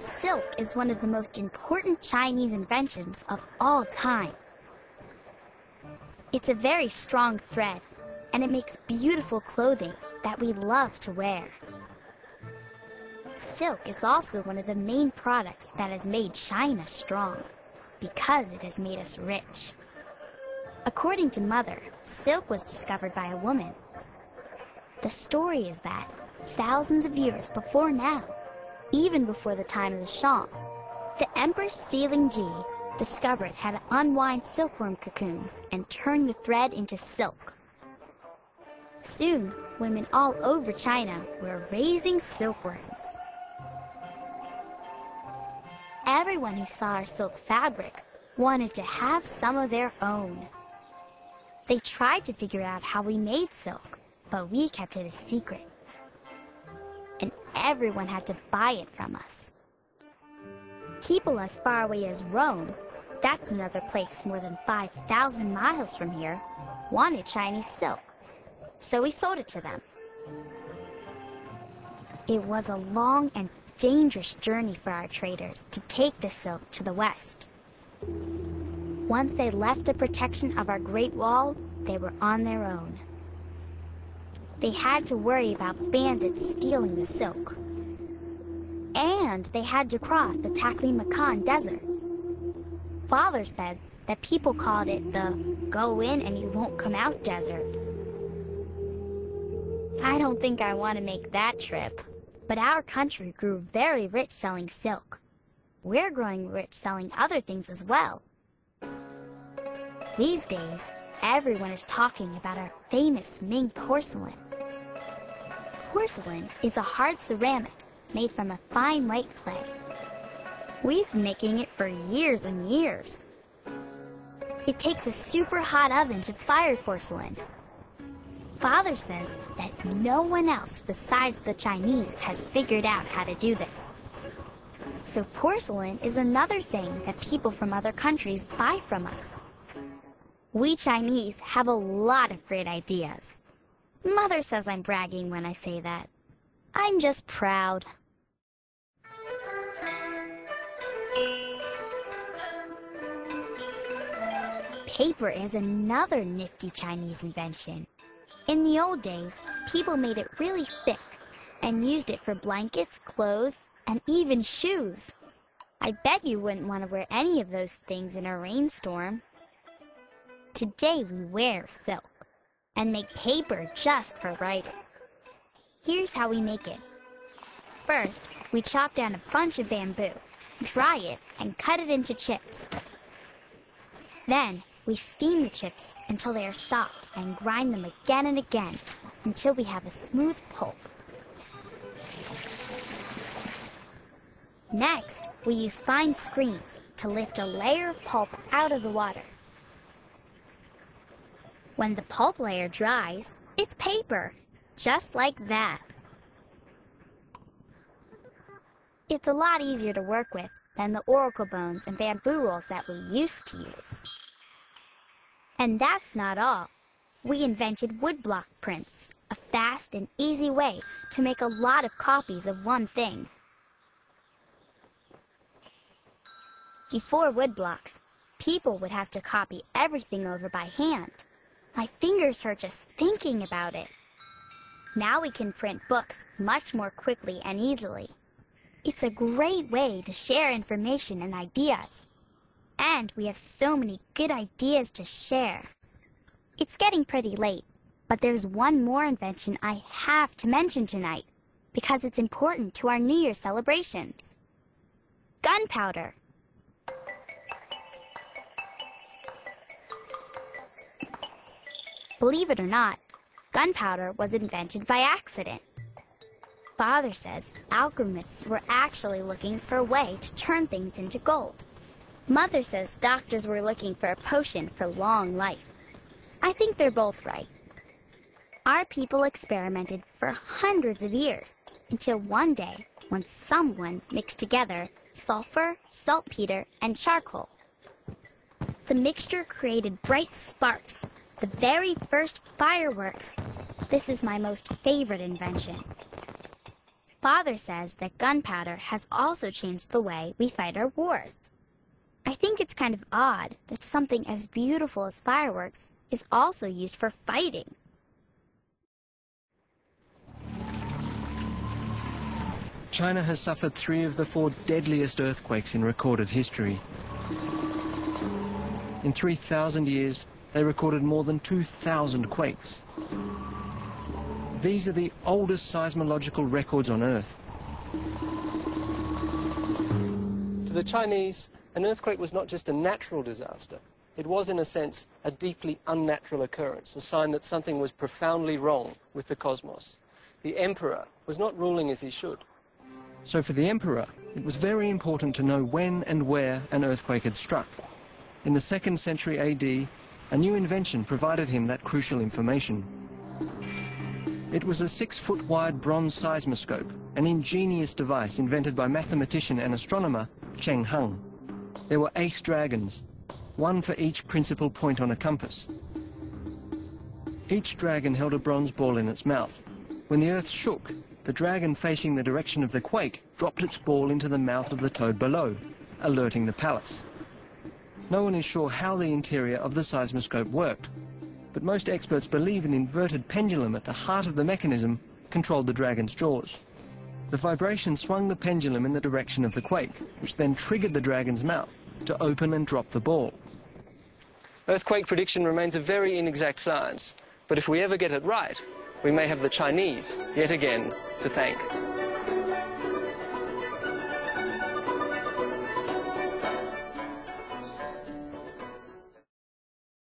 Silk is one of the most important Chinese inventions of all time. It's a very strong thread, and it makes beautiful clothing that we love to wear. Silk is also one of the main products that has made China strong, because it has made us rich. According to Mother, silk was discovered by a woman. The story is that thousands of years before now, even before the time of the Shang, the Empress Sealing-ji discovered how to unwind silkworm cocoons and turn the thread into silk. Soon, women all over China were raising silkworms. Everyone who saw our silk fabric wanted to have some of their own. They tried to figure out how we made silk, but we kept it a secret. And everyone had to buy it from us. People as far away as Rome, that's another place more than 5,000 miles from here, wanted Chinese silk, so we sold it to them. It was a long and dangerous journey for our traders to take the silk to the west. Once they left the protection of our Great Wall, they were on their own. They had to worry about bandits stealing the silk. And they had to cross the Taklamakan Desert. Father says that people called it the go in and you won't come out desert. I don't think I want to make that trip, but our country grew very rich selling silk. We're growing rich selling other things as well. These days, everyone is talking about our famous Ming porcelain. Porcelain is a hard ceramic made from a fine white clay. We've been making it for years and years. It takes a super hot oven to fire porcelain. Father says that no one else besides the Chinese has figured out how to do this. So porcelain is another thing that people from other countries buy from us. We Chinese have a lot of great ideas. Mother says I'm bragging when I say that. I'm just proud. Paper is another nifty Chinese invention. In the old days, people made it really thick and used it for blankets, clothes, and even shoes. I bet you wouldn't want to wear any of those things in a rainstorm. Today we wear silk and make paper just for writing. Here's how we make it. First, we chop down a bunch of bamboo, dry it, and cut it into chips. Then, we steam the chips until they are soft and grind them again and again until we have a smooth pulp. Next, we use fine screens to lift a layer of pulp out of the water. When the pulp layer dries, it's paper, just like that. It's a lot easier to work with than the oracle bones and bamboo rolls that we used to use. And that's not all. We invented woodblock prints, a fast and easy way to make a lot of copies of one thing. Before woodblocks, people would have to copy everything over by hand. My fingers hurt just thinking about it. Now we can print books much more quickly and easily. It's a great way to share information and ideas. And we have so many good ideas to share. It's getting pretty late, but there's one more invention I have to mention tonight because it's important to our New Year celebrations. Gunpowder. Believe it or not, gunpowder was invented by accident. Father says alchemists were actually looking for a way to turn things into gold. Mother says doctors were looking for a potion for long life. I think they're both right. Our people experimented for hundreds of years until one day when someone mixed together sulfur, saltpeter, and charcoal. The mixture created bright sparks, the very first fireworks. This is my most favorite invention. Father says that gunpowder has also changed the way we fight our wars. I think it's kind of odd that something as beautiful as fireworks is also used for fighting. China has suffered 3 of the 4 deadliest earthquakes in recorded history. In 3,000 years, they recorded more than 2,000 quakes. These are the oldest seismological records on Earth. To the Chinese, an earthquake was not just a natural disaster. It was, in a sense, a deeply unnatural occurrence, a sign that something was profoundly wrong with the cosmos. The emperor was not ruling as he should. So for the emperor, it was very important to know when and where an earthquake had struck. In the 2nd century AD, a new invention provided him that crucial information. It was a 6-foot-wide bronze seismoscope, an ingenious device invented by mathematician and astronomer Cheng Hung. There were 8 dragons, 1 for each principal point on a compass. Each dragon held a bronze ball in its mouth. When the earth shook, the dragon facing the direction of the quake dropped its ball into the mouth of the toad below, alerting the palace. No one is sure how the interior of the seismoscope worked, but most experts believe an inverted pendulum at the heart of the mechanism controlled the dragon's jaws. The vibration swung the pendulum in the direction of the quake, which then triggered the dragon's mouth to open and drop the ball. Earthquake prediction remains a very inexact science, but if we ever get it right, we may have the Chinese, yet again, to thank.